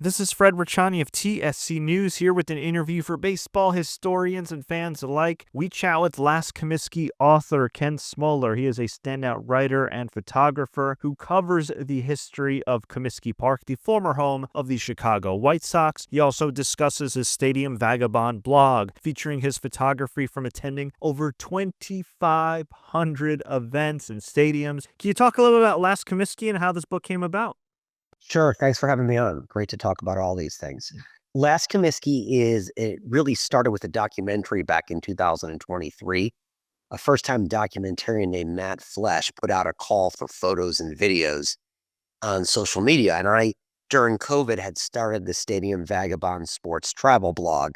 This is Fred Richani of TSC News here with an interview for baseball historians and fans alike. We chat with Last Comiskey author Ken Smoller. He is a standout writer and photographer who covers the history of Comiskey Park, the former home of the Chicago White Sox. He also discusses his Stadium Vagabond blog, featuring his photography from attending over 2,500 events and stadiums. Can you talk a little bit about Last Comiskey and how this book came about? Sure. Thanks for having me on. Great to talk about all these things. Last Comiskey it really started with a documentary back in 2023. A first-time documentarian named Matt Flesh put out a call for photos and videos on social media. And during COVID, had started the Stadium Vagabond sports travel blog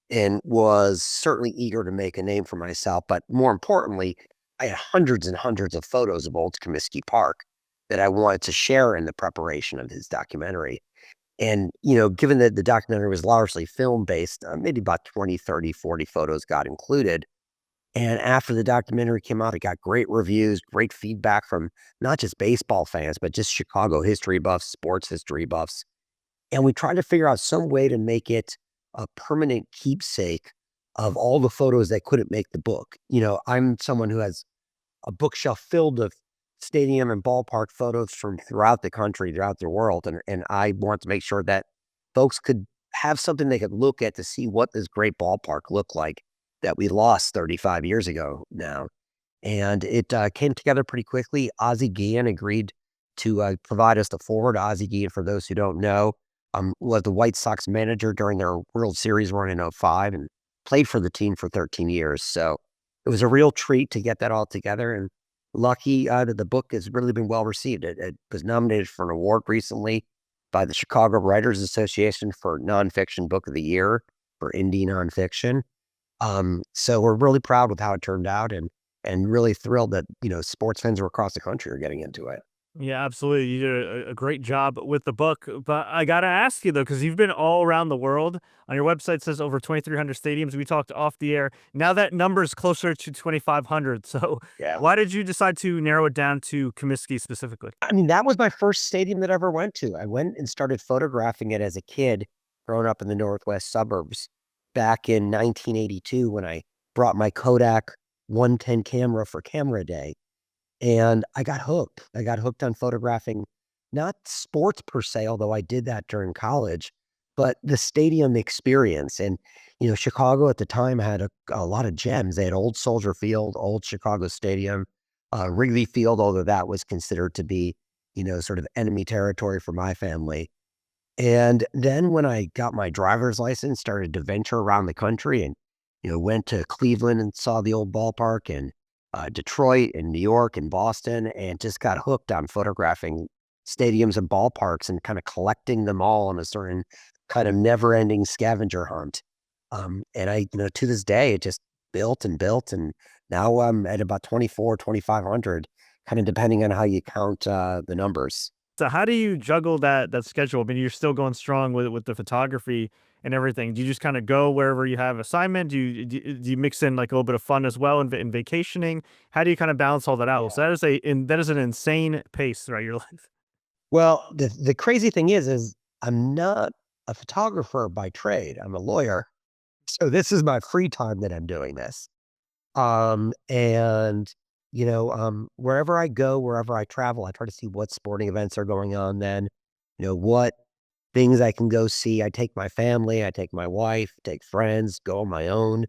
and was certainly eager to make a name for myself. But more importantly, I had hundreds and hundreds of photos of old Comiskey Park that I wanted to share in the preparation of his documentary. And, given that the documentary was largely film-based, maybe about 20, 30, 40 photos got included. And after the documentary came out, it got great reviews, great feedback from not just baseball fans, but just Chicago history buffs, sports history buffs. And we tried to figure out some way to make it a permanent keepsake of all the photos that couldn't make the book. I'm someone who has a bookshelf filled of stadium and ballpark photos from throughout the country, throughout the world. And I want to make sure that folks could have something they could look at to see what this great ballpark looked like that we lost 35 years ago now. And it came together pretty quickly. Ozzie Guillen agreed to provide us the foreword. Ozzie Guillen, for those who don't know, was the White Sox manager during their World Series run in '05 and played for the team for 13 years. So it was a real treat to get that all together. And lucky that the book has really been well received. It was nominated for an award recently by the Chicago Writers Association for Nonfiction Book of the Year for indie nonfiction. So we're really proud with how it turned out and really thrilled that, sports fans across the country are getting into it. Yeah, absolutely. You did a great job with the book. But I got to ask you, though, because you've been all around the world. On your website says over 2,300 stadiums. We talked off the air. Now that number is closer to 2,500. So Yeah. why did you decide to narrow it down to Comiskey specifically? I mean, that was my first stadium that I ever went to. I went and started photographing it as a kid growing up in the Northwest suburbs back in 1982 when I brought my Kodak 110 camera for camera day. And I got hooked. I got hooked on photographing, not sports per se, although I did that during college, but the stadium experience. And, Chicago at the time had a lot of gems. They had Old Soldier Field, Old Chicago Stadium, Wrigley Field, although that was considered to be, sort of enemy territory for my family. And then when I got my driver's license, started to venture around the country and, went to Cleveland and saw the old ballpark and Detroit and New York and Boston, and just got hooked on photographing stadiums and ballparks and kind of collecting them all on a certain kind of never ending scavenger hunt. And to this day, it just built and built. And now I'm at about 2,500, kind of depending on how you count the numbers. So how do you juggle that schedule? I mean, you're still going strong with the photography and everything. Do you just kind of go wherever you have assignment? Do you mix in like a little bit of fun as well in vacationing? How do you kind of balance all that out? Yeah. So that is an insane pace throughout your life. Well, the crazy thing is I'm not a photographer by trade. I'm a lawyer. So this is my free time that I'm doing this. And wherever I go, wherever I travel, I try to see what sporting events are going on then, what things I can go see. I take my family, I take my wife, take friends, go on my own.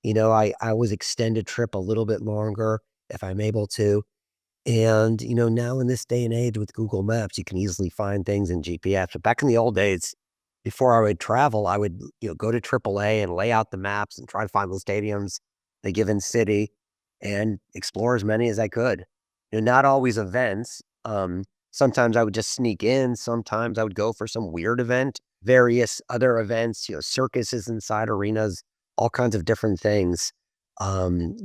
I always extend a trip a little bit longer if I'm able to. And, now in this day and age with Google Maps, you can easily find things in GPS. But back in the old days, before I would travel, I would, go to AAA and lay out the maps and try to find the stadiums, in a given city, and explore as many as I could. Not always events. Sometimes I would just sneak in. Sometimes I would go for some weird event, various other events, circuses inside arenas, all kinds of different things,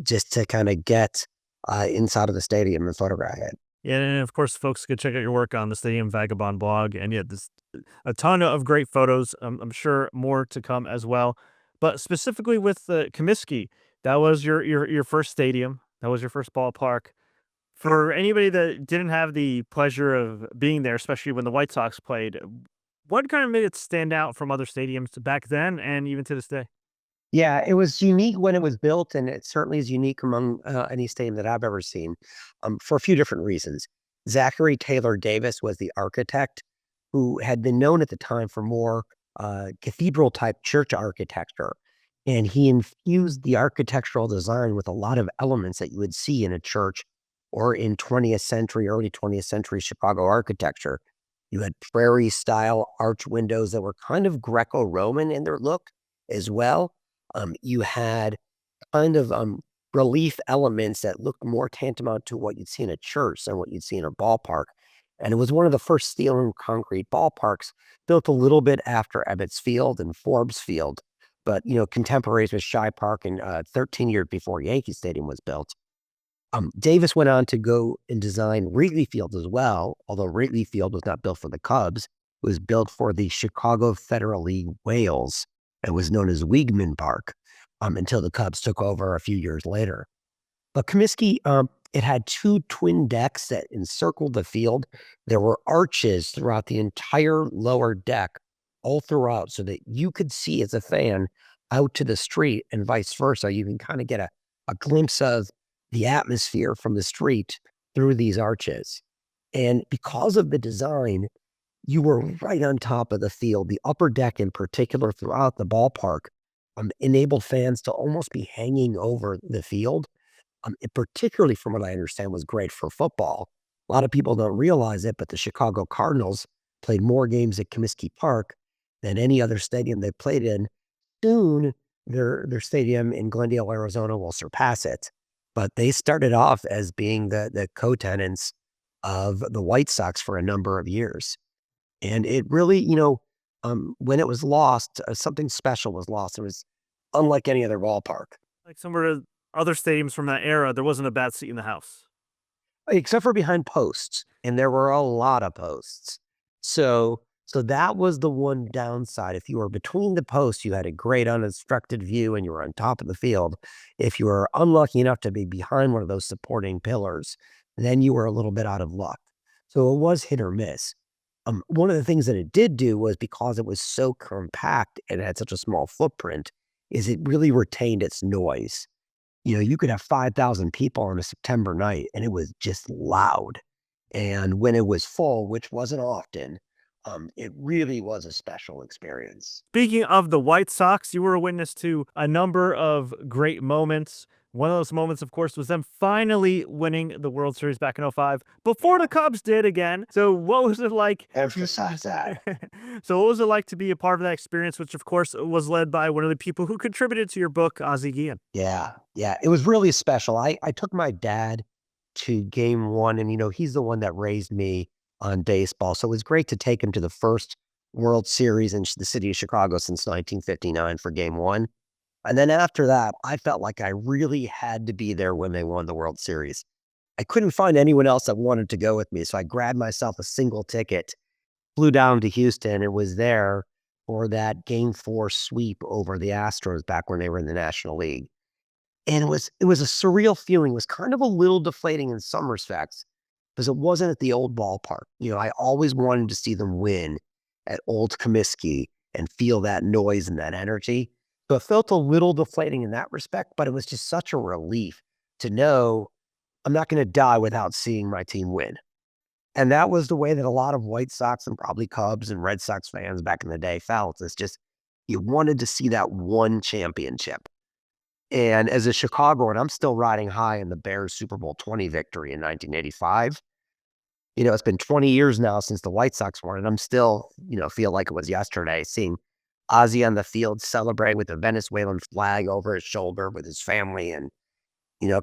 just to kind of get inside of the stadium and photograph it. Yeah, and of course, folks could check out your work on the Stadium Vagabond blog. And yeah, this a ton of great photos. I'm sure more to come as well. But specifically with the Comiskey, that was your first stadium. That was your first ballpark. For anybody that didn't have the pleasure of being there, especially when the White Sox played, What kind of made it stand out from other stadiums back then and even to this day? Yeah, it was unique when it was built, and it certainly is unique among any stadium that I've ever seen, for a few different reasons. Zachary Taylor Davis was the architect who had been known at the time for more cathedral type church architecture. And he infused the architectural design with a lot of elements that you would see in a church or in 20th century, early 20th century Chicago architecture. You had prairie style arch windows that were kind of Greco Roman in their look as well. You had kind of relief elements that looked more tantamount to what you'd see in a church than what you'd see in a ballpark. And it was one of the first steel and concrete ballparks built a little bit after Ebbets Field and Forbes Field, but contemporaries with Shy Park and 13 years before Yankee Stadium was built. Davis went on to go and design Wrigley Field as well, although Wrigley Field was not built for the Cubs. It was built for the Chicago Federal League Whales. It was known as Weigman Park until the Cubs took over a few years later. But Comiskey, it had two twin decks that encircled the field. There were arches throughout the entire lower deck, all throughout, so that you could see as a fan out to the street and vice versa. You can kind of get a glimpse of the atmosphere from the street through these arches. And because of the design, you were right on top of the field. The upper deck in particular throughout the ballpark enabled fans to almost be hanging over the field. It particularly, from what I understand, was great for football. A lot of people don't realize it, but the Chicago Cardinals played more games at Comiskey Park than any other stadium they played in. Soon, their stadium in Glendale, Arizona will surpass it. But they started off as being the co-tenants of the White Sox for a number of years. And it really, when it was lost, something special was lost. It was unlike any other ballpark. Like some of the other stadiums from that era, there wasn't a bad seat in the house. Except for behind posts, and there were a lot of posts. So that was the one downside. If you were between the posts, you had a great unobstructed view and you were on top of the field. If you were unlucky enough to be behind one of those supporting pillars, then you were a little bit out of luck. So it was hit or miss. One of the things that it did do was, because it was so compact and had such a small footprint, is it really retained its noise. You could have 5,000 people on a September night and it was just loud. And when it was full, which wasn't often, it really was a special experience. Speaking of the White Sox, you were a witness to a number of great moments. One of those moments, of course, was them finally winning the World Series back in '05 before the Cubs did again. So what was it like? Emphasize that. So what was it like to be a part of that experience, which of course was led by one of the people who contributed to your book, Ozzie Guillen? Yeah, yeah, it was really special. I took my dad to game one, and he's the one that raised me on baseball. So it was great to take him to the first World Series in the city of Chicago since 1959 for game one. And then after that, I felt like I really had to be there when they won the World Series. I couldn't find anyone else that wanted to go with me. So I grabbed myself a single ticket, flew down to Houston, and was there for that game four sweep over the Astros back when they were in the National League. And it was a surreal feeling. It was kind of a little deflating in some respects because it wasn't at the old ballpark. I always wanted to see them win at Old Comiskey and feel that noise and that energy. So it felt a little deflating in that respect, but it was just such a relief to know I'm not going to die without seeing my team win. And that was the way that a lot of White Sox and probably Cubs and Red Sox fans back in the day felt. It's just, you wanted to see that one championship. And as a Chicagoan, I'm still riding high in the Bears Super Bowl 20 victory in 1985. It's been 20 years now since the White Sox won, and I'm still, feel like it was yesterday, seeing Ozzy on the field celebrate with a Venezuelan flag over his shoulder with his family and,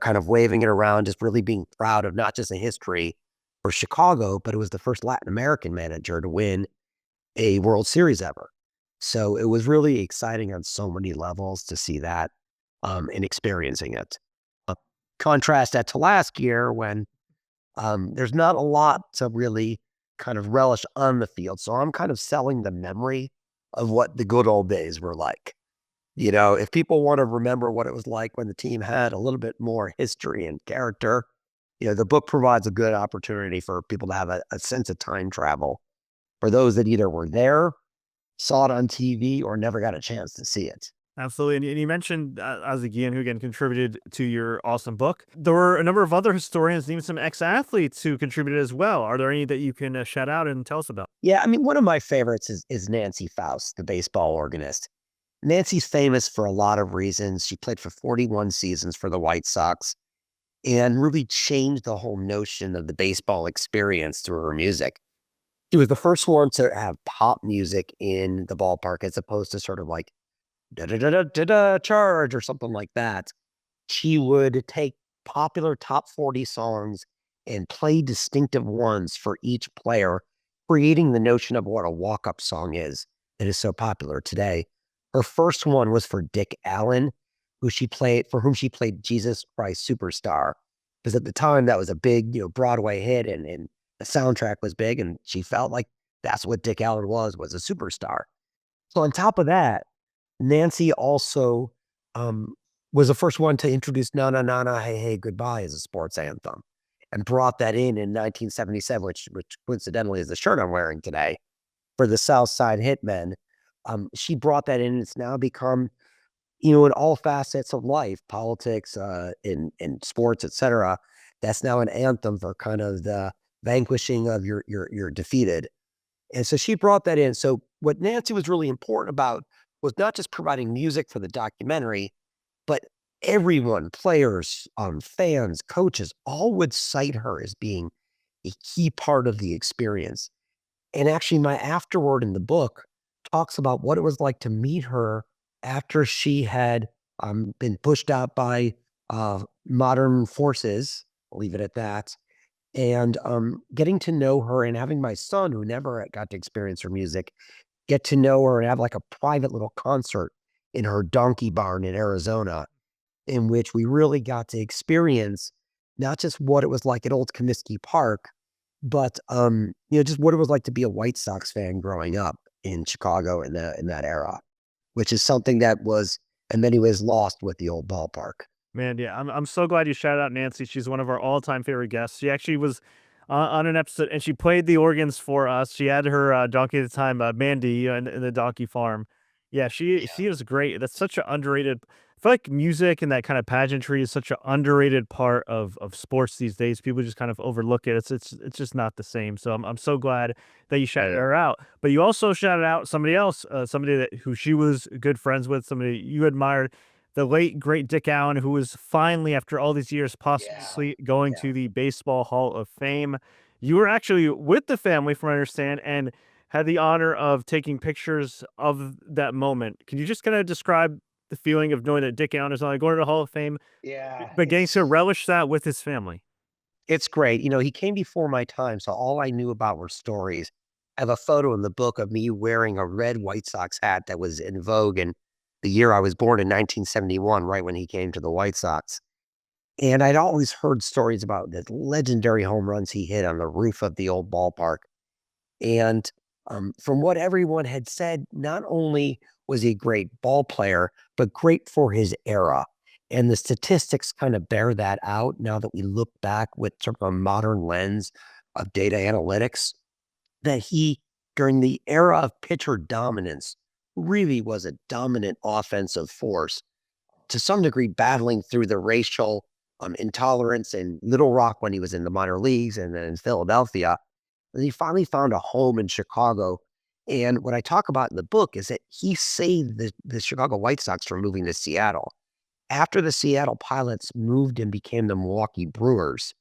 kind of waving it around, just really being proud of not just a history for Chicago, but it was the first Latin American manager to win a World Series ever. So it was really exciting on so many levels to see that and experiencing it. Contrast that to last year when there's not a lot to really kind of relish on the field. So I'm kind of selling the memory of what the good old days were like. If people want to remember what it was like when the team had a little bit more history and character, the book provides a good opportunity for people to have a sense of time travel for those that either were there, saw it on TV, or never got a chance to see it. Absolutely. And you mentioned Ozzie Guillen, who again contributed to your awesome book. There were a number of other historians and even some ex-athletes who contributed as well. Are there any that you can shout out and tell us about? Yeah, I mean, one of my favorites is Nancy Faust, the baseball organist. Nancy's famous for a lot of reasons. She played for 41 seasons for the White Sox and really changed the whole notion of the baseball experience through her music. She was the first one to have pop music in the ballpark as opposed to sort of like da da da da da da charge or something like that. She would take popular top 40 songs and play distinctive ones for each player, creating the notion of what a walk-up song is that is so popular today. Her first one was for Dick Allen, for whom she played Jesus Christ Superstar. Because at the time that was a big, Broadway hit and the soundtrack was big, and she felt like that's what Dick Allen was a superstar. So on top of that, Nancy also was the first one to introduce Na Na Na Na Hey Hey Goodbye as a sports anthem and brought that in 1977, which coincidentally is the shirt I'm wearing today for the South Side Hitmen. She brought that in, and it's now become, in all facets of life, politics, in sports, etc. That's now an anthem for kind of the vanquishing of your defeated. And so she brought that in. So what Nancy was really important about was not just providing music for the documentary, but everyone, players, fans, coaches, all would cite her as being a key part of the experience. And actually, my afterword in the book talks about what it was like to meet her after she had been pushed out by modern forces. I'll leave it at that. And getting to know her and having my son, who never got to experience her music, get to know her and have like a private little concert in her donkey barn in Arizona, in which we really got to experience not just what it was like at Old Comiskey Park, but just what it was like to be a White Sox fan growing up in Chicago in that era, which is something that was in many ways lost with the old ballpark. Man, yeah, I'm so glad you shouted out Nancy. She's one of our all-time favorite guests. She actually was on an episode, and she played the organs for us. She had her donkey at the time, Mandy, in the donkey farm. Yeah, she was great. That's such an underrated. I feel like music and that kind of pageantry is such an underrated part of sports these days. People just kind of overlook it. It's just not the same. So I'm so glad that you shouted her out. But you also shouted out somebody else, somebody who she was good friends with, somebody you admired, the late great Dick Allen, who was finally, after all these years, Yeah, possibly going yeah. to the Baseball Hall of Fame. You were actually with the family, from what I understand, and had the honor of taking pictures of that moment. Can you just kind of describe the feeling of knowing that Dick Allen is not only going to the Hall of Fame, Yeah, but getting to relish that with his family? it's great. He came before my time, so all I knew about were stories. I have a photo in the book of me wearing a red White Sox hat that was in vogue in the year I was born in 1971, right when he came to the White Sox. And I'd always heard stories about the legendary home runs he hit on the roof of the old ballpark. And from what everyone had said, not only was he a great ball player, but great for his era. And the statistics kind of bear that out now that we look back with sort of a modern lens of data analytics, that he, during the era of pitcher dominance, really was a dominant offensive force, to some degree battling through the racial intolerance in Little Rock when he was in the minor leagues and then in Philadelphia. And he finally found a home in Chicago. And what I talk about in the book is that he saved the Chicago White Sox from moving to Seattle. After the Seattle Pilots moved and became the Milwaukee Brewers,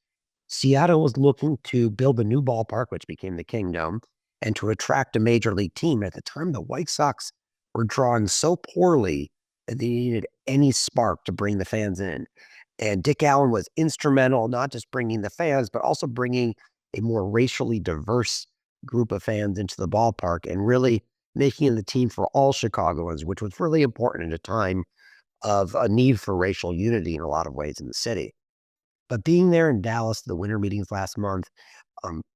Seattle was looking to build a new ballpark, which became the Kingdome, and to attract a major league team. At the time, the White Sox were drawing so poorly that they needed any spark to bring the fans in. And Dick Allen was instrumental, not just bringing the fans, but also bringing a more racially diverse group of fans into the ballpark and really making it the team for all Chicagoans, which was really important at a time of a need for racial unity in a lot of ways in the city. But being there in Dallas, the winter meetings last month,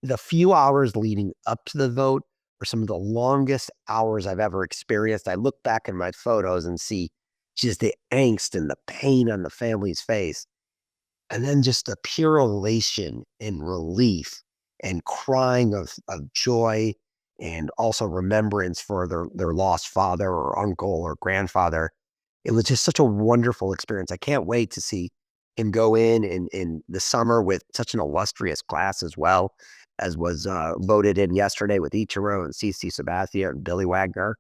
the few hours leading up to the vote were some of the longest hours I've ever experienced. I look back in my photos and see just the angst and the pain on the family's face. And then just the pure elation and relief and crying of joy and also remembrance for their lost father or uncle or grandfather. It was just such a wonderful experience. I can't wait to see him go in the summer with such an illustrious class as well, as was voted in yesterday with Ichiro and CC Sabathia and Billy Wagner.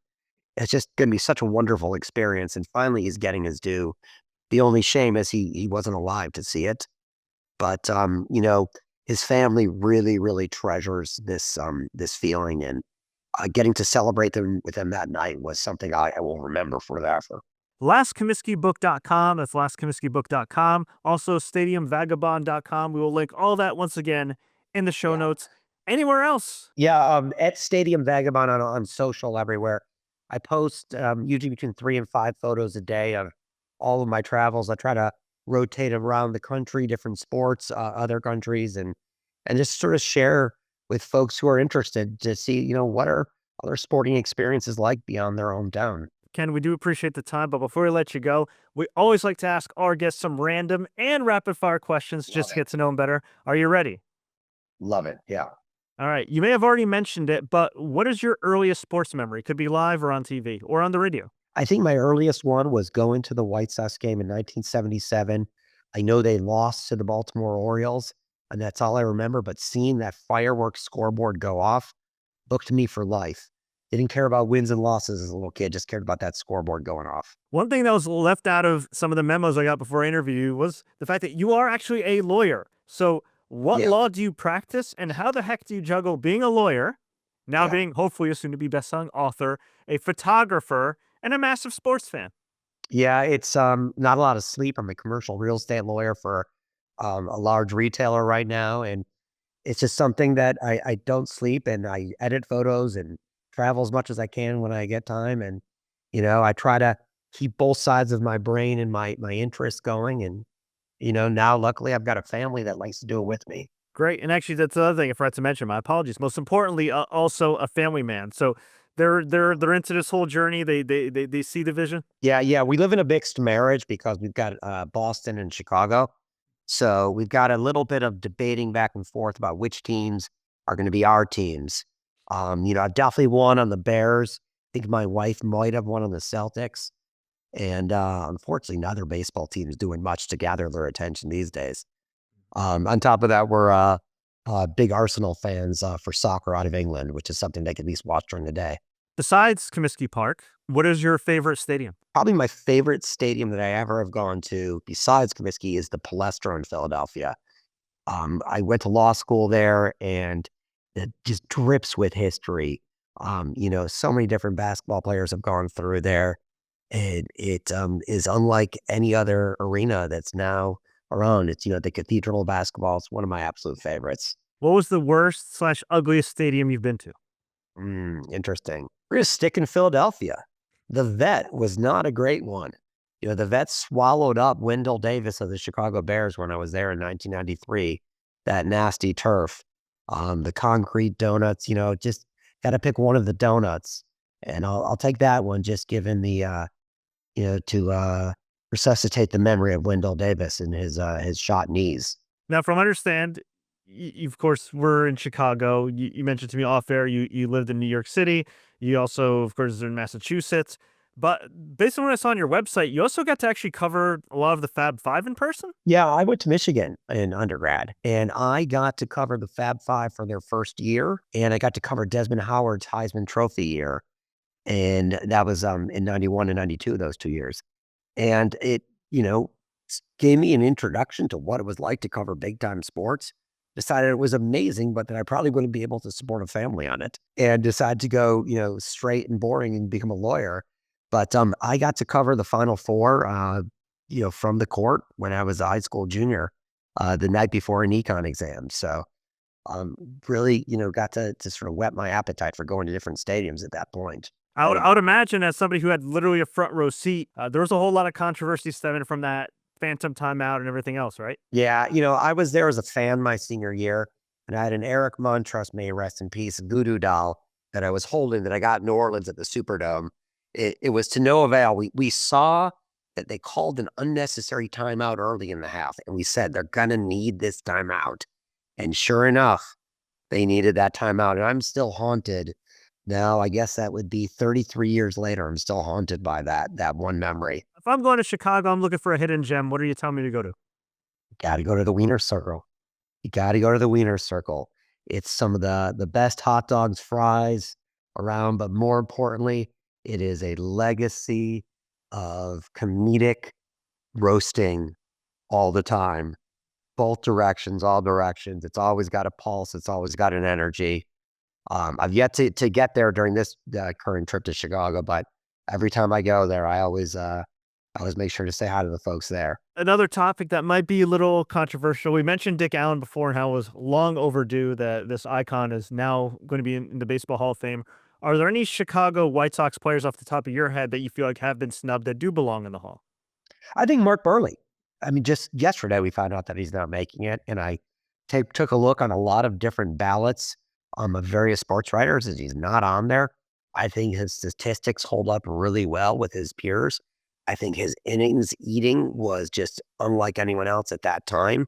It's just going to be such a wonderful experience. And finally, he's getting his due. The only shame is he wasn't alive to see it. But his family really, really treasures this feeling, and getting to celebrate them with them that night was something I will remember forever. LastComiskeyBook.com. That's LastComiskeyBook.com. Also, StadiumVagabond.com. We will link all that once again in the show notes. Anywhere else? Yeah, at Stadium Vagabond on social everywhere. I post usually between 3 and 5 photos a day of all of my travels. I try to rotate around the country, different sports, other countries, and just sort of share with folks who are interested to see, what are other sporting experiences like beyond their hometown. Ken, we do appreciate the time, but before we let you go, we always like to ask our guests some random and rapid fire questions just to get to know them better. Are you ready? Love it. Yeah. All right. You may have already mentioned it, but what is your earliest sports memory? Could be live or on TV or on the radio. I think my earliest one was going to the White Sox game in 1977. I know they lost to the Baltimore Orioles, and that's all I remember. But seeing that fireworks scoreboard go off booked me for life. Didn't care about wins and losses as a little kid, just cared about that scoreboard going off. One thing that was left out of some of the memos I got before I interview you was the fact that you are actually a lawyer. So what Yeah. law do you practice, and how the heck do you juggle being a lawyer, now Yeah. being hopefully a soon-to-be best-selling author, a photographer, and a massive sports fan? Yeah, it's not a lot of sleep. I'm a commercial real estate lawyer for a large retailer right now, and it's just something that I don't sleep, and I edit photos and travel as much as I can when I get time, and I try to keep both sides of my brain and my interests going, and now luckily I've got a family that likes to do it with me. Great, and actually, that's the other thing I forgot to mention. My apologies. Most importantly, also a family man. So they're into this whole journey. They see the vision. Yeah, yeah, we live in a mixed marriage because we've got Boston and Chicago. So we've got a little bit of debating back and forth about which teams are going to be our teams. I definitely won on the Bears. I think my wife might have won on the Celtics. And unfortunately, neither baseball team is doing much to gather their attention these days. On top of that, we're big Arsenal fans for soccer out of England, which is something they can at least watch during the day. Besides Comiskey Park, what is your favorite stadium? Probably my favorite stadium that I ever have gone to, besides Comiskey, is the Palestra in Philadelphia. I went to law school there, and it just drips with history. So many different basketball players have gone through there, and it is unlike any other arena that's now around. It's the Cathedral of Basketball. It's one of my absolute favorites. What was the worst slash ugliest stadium you've been to? Interesting. We're gonna stick in Philadelphia. The Vet was not a great one. The Vet swallowed up Wendell Davis of the Chicago Bears when I was there in 1993. That nasty turf, the concrete donuts. Just got to pick one of the donuts, and I'll take that one. Just given the to resuscitate the memory of Wendell Davis and his shot knees. Now, from what I understand, you of course were in Chicago. You mentioned to me off air you lived in New York City. You also, of course, are in Massachusetts. But based on what I saw on your website, you also got to actually cover a lot of the Fab Five in person. Yeah, I went to Michigan in undergrad, and I got to cover the Fab Five for their first year, and I got to cover Desmond Howard's Heisman Trophy year, and that was in 91 and 92, those 2 years. And it, gave me an introduction to what it was like to cover big time sports. Decided it was amazing, but that I probably wouldn't be able to support a family on it, and decided to go, straight and boring and become a lawyer. But I got to cover the Final Four, from the court when I was a high school junior, the night before an econ exam. So really, got to sort of whet my appetite for going to different stadiums at that point. I would imagine, as somebody who had literally a front row seat, there was a whole lot of controversy stemming from that phantom timeout and everything else, right? Yeah, I was there as a fan my senior year, and I had an Eric Montrose, may he rest in peace, voodoo doll that I was holding that I got in New Orleans at the Superdome. It was to no avail. We saw that they called an unnecessary timeout early in the half, and we said they're gonna need this timeout. And sure enough, they needed that timeout. And I'm still haunted Now, I guess that would be 33 years later. I'm still haunted by that one memory. If I'm going to Chicago, I'm looking for a hidden gem. What are you telling me to go to? Got to go to the Wiener Circle. You got to go to the Wiener Circle. It's some of the best hot dogs, fries around, but more importantly, it is a legacy of comedic roasting all the time, both directions, all directions. It's always got a pulse. It's always got an energy. I've yet to get there during this current trip to Chicago, but every time I go there, I always make sure to say hi to the folks there. Another topic that might be a little controversial. We mentioned Dick Allen before and how it was long overdue that this icon is now going to be in the Baseball Hall of Fame. Are there any Chicago White Sox players off the top of your head that you feel like have been snubbed that do belong in the Hall? I think Mark Burley. I mean, just yesterday we found out that he's not making it, and I took a look on a lot of different ballots of various sports writers, and he's not on there. I think his statistics hold up really well with his peers. I think his innings eating was just unlike anyone else at that time.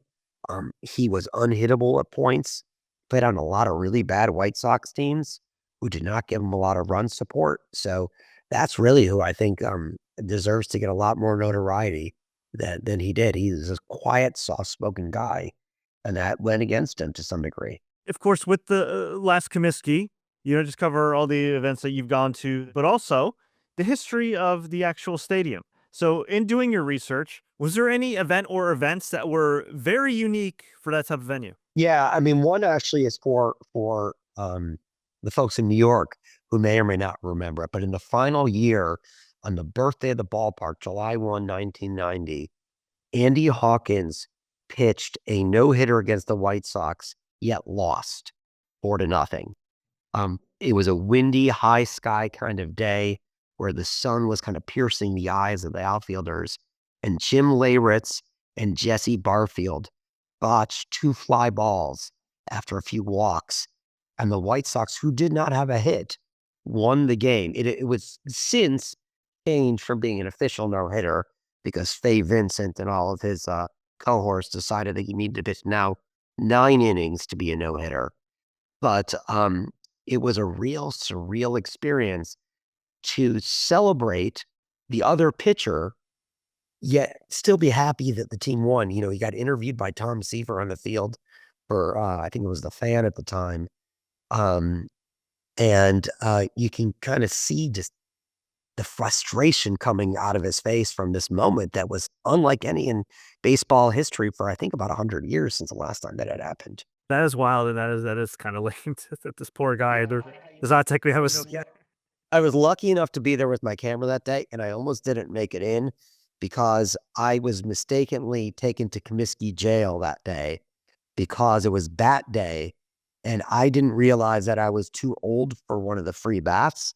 He was unhittable at points, played on a lot of really bad White Sox teams who did not give him a lot of run support. So that's really who I think deserves to get a lot more notoriety than he did. He's a quiet, soft-spoken guy, and that went against him to some degree. Of course, with the Last Comiskey, you don't just cover all the events that you've gone to, but also the history of the actual stadium. So, in doing your research, was there any event or events that were very unique for that type of venue? Yeah, I mean, one actually is for the folks in New York who may or may not remember it, but in the final year, on the birthday of the ballpark, July 1, 1990, Andy Hawkins pitched a no-hitter against the White Sox, yet lost 4-0. It was a windy, high sky kind of day where the sun was kind of piercing the eyes of the outfielders, and Jim Leyritz and Jesse Barfield botched 2 fly balls after a few walks, and the White Sox, who did not have a hit, won the game. It was since changed from being an official no-hitter because Fay Vincent and all of his cohorts decided that you need to pitch now 9 innings to be a no-hitter. But it was a real surreal experience to celebrate the other pitcher, yet still be happy that the team won. You know, he got interviewed by Tom Seaver on the field for, I think it was the Fan at the time. Um, and you can kind of see just the frustration coming out of his face from this moment that was unlike any in baseball history for, I think, about 100 years since the last time that had happened. That is wild, and that is kind of lame that this poor guy. There's not technically have I was lucky enough to be there with my camera that day, and I almost didn't make it in because I was mistakenly taken to Comiskey jail that day because it was bat day, and I didn't realize that I was too old for one of the free baths,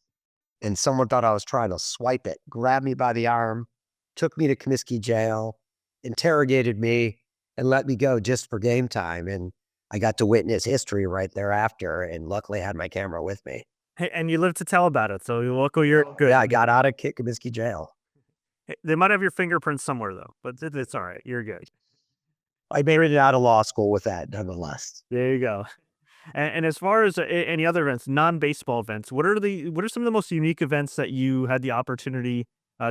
and someone thought I was trying to swipe it, grabbed me by the arm, took me to Comiskey jail, interrogated me, and let me go just for game time, and I got to witness history right thereafter, and luckily I had my camera with me. Hey, and you live to tell about it, so luckily you're good. Yeah, I got out of Comiskey jail. Hey, they might have your fingerprints somewhere though, but it's all right. You're good. I made it out of law school with that, nonetheless. There you go. And as far as any other events, non-baseball events, what are some of the most unique events that you had the opportunity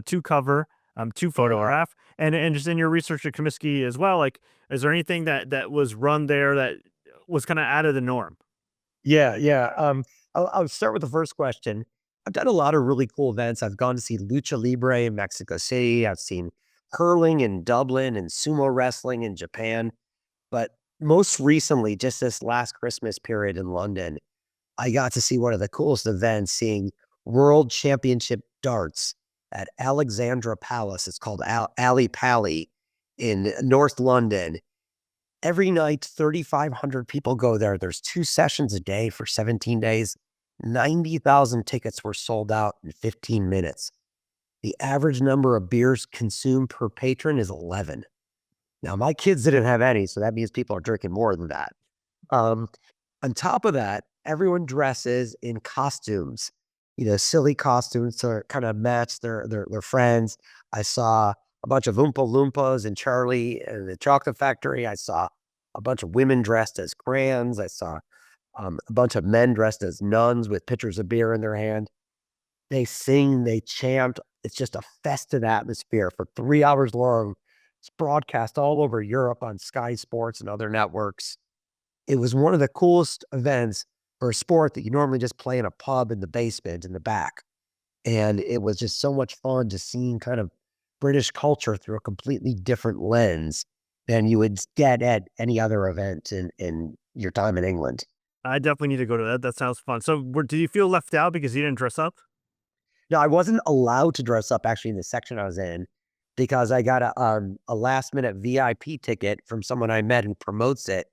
to cover, to photograph, and just in your research at Comiskey as well? Like, is there anything that was run there that was kind of out of the norm? Yeah, yeah. I'll start with the first question. I've done a lot of really cool events. I've gone to see Lucha Libre in Mexico City. I've seen hurling in Dublin and sumo wrestling in Japan. But most recently, just this last Christmas period in London, I got to see one of the coolest events, seeing World Championship darts at Alexandra Palace. It's called Ali Pali in North London. Every night, 3,500 people go there. There's 2 sessions a day for 17 days. 90,000 tickets were sold out in 15 minutes. The average number of beers consumed per patron is 11. Now, my kids didn't have any, so that means people are drinking more than that. Um, on top of that, everyone dresses in costumes, silly costumes to kind of match their friends. I saw a bunch of Oompa Loompas and Charlie and the Chocolate Factory. I saw a bunch of women dressed as crayons. I saw A bunch of men dressed as nuns with pitchers of beer in their hand. They sing, they chant. It's just a festive atmosphere for 3 hours long. It's broadcast all over Europe on Sky Sports and other networks. It was one of the coolest events for a sport that you normally just play in a pub in the basement in the back. And it was just so much fun to see kind of British culture through a completely different lens than you would get at any other event in your time in England. I definitely need to go to that. That sounds fun. So, did you feel left out because you didn't dress up? No, I wasn't allowed to dress up actually in the section I was in because I got a last minute VIP ticket from someone I met who promotes it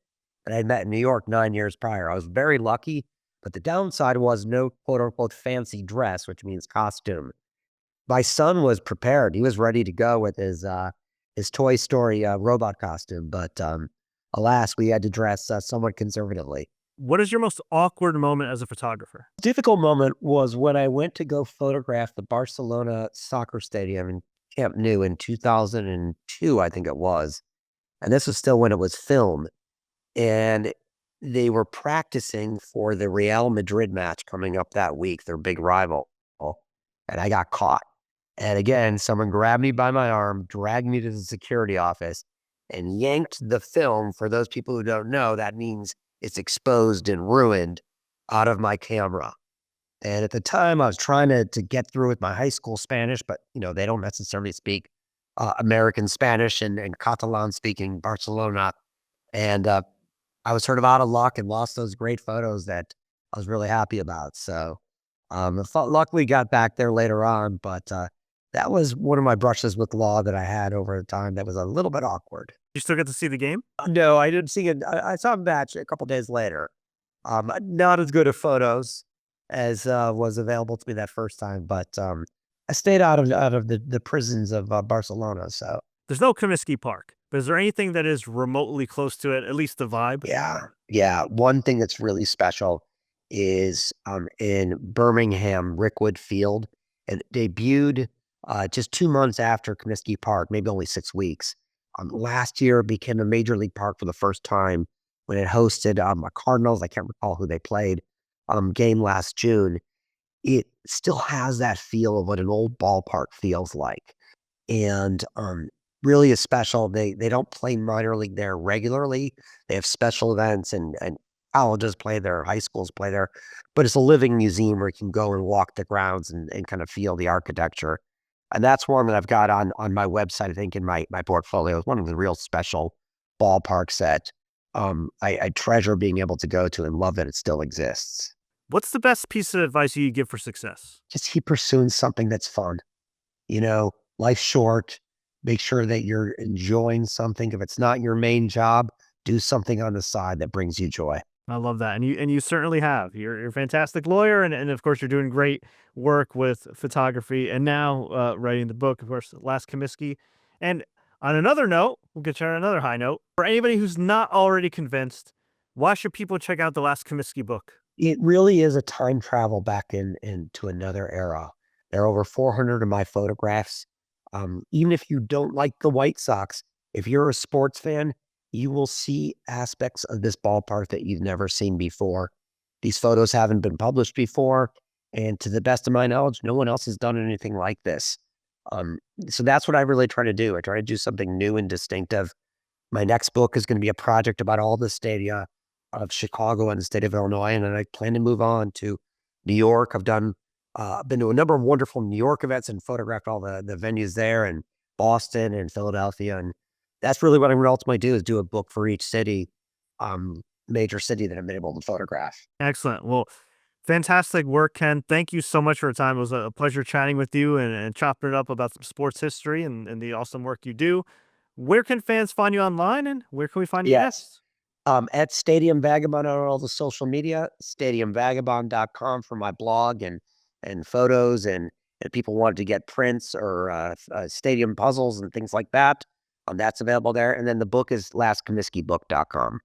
that I met in New York 9 years prior. I was very lucky, but the downside was no quote unquote fancy dress, which means costume. My son was prepared. He was ready to go with his Toy Story robot costume, but alas, we had to dress somewhat conservatively. What is your most awkward moment as a photographer? Difficult moment was when I went to go photograph the Barcelona soccer stadium in Camp Nou in 2002, I think it was. And this was still when it was filmed. And they were practicing for the Real Madrid match coming up that week, their big rival. And I got caught. And again, someone grabbed me by my arm, dragged me to the security office, and yanked the film. For those people who don't know, that means it's exposed and ruined out of my camera. And at the time, I was trying to get through with my high school Spanish, but they don't necessarily speak American Spanish and Catalan speaking Barcelona. And I was sort of out of luck and lost those great photos that I was really happy about. So I luckily got back there later on, but that was one of my brushes with law that I had over the time that was a little bit awkward. You still get to see the game? No, I didn't see it. I saw a match a couple days later. Not as good of photos as was available to me that first time, but I stayed out of the prisons of Barcelona. So There's no Comiskey Park, but is there anything that is remotely close to it, at least the vibe? yeah. One thing that's really special is in Birmingham, Rickwood Field. It debuted just 2 months after Comiskey Park, maybe only 6 weeks. Last year, it became a major league park for the first time when it hosted a Cardinals. I can't recall who they played. Game last June. It still has that feel of what an old ballpark feels like, and really is special. They don't play minor league there regularly. They have special events and colleges play there, high schools play there, but it's a living museum where you can go and walk the grounds and kind of feel the architecture. And that's one that I've got on my website, I think in my portfolio. It's one of the real special ballparks that I treasure being able to go to and love that it still exists. What's the best piece of advice you give for success? Just keep pursuing something that's fun. Life's short. Make sure that you're enjoying something. If it's not your main job, do something on the side that brings you joy. I love that. And you certainly have. You're a fantastic lawyer. And of course, you're doing great work with photography and now writing the book, of course, Last Comiskey. And on another note, we'll get you on another high note. For anybody who's not already convinced, why should people check out the Last Comiskey book? It really is a time travel back into another era. There are over 400 of my photographs. Even if you don't like the White Sox, if you're a sports fan, you will see aspects of this ballpark that you've never seen before. These photos haven't been published before, and to the best of my knowledge, no one else has done anything like this. So that's what I really try to do. I try to do something new and distinctive. My next book is going to be a project about all the stadia of Chicago and the state of Illinois, and then I plan to move on to New York. I've been to a number of wonderful New York events and photographed all the venues there, and Boston and Philadelphia, and that's really what I'm going to ultimately do is do a book for each city, major city that I've been able to photograph. Excellent. Well, fantastic work, Ken. Thank you so much for your time. It was a pleasure chatting with you and chopping it up about some sports history and the awesome work you do. Where can fans find you online and where can we find you Yes. next? At Stadium Vagabond on all the social media, stadiumvagabond.com for my blog and photos and people wanted to get prints or stadium puzzles and things like that. That's available there. And then the book is lastcomiskeybook.com.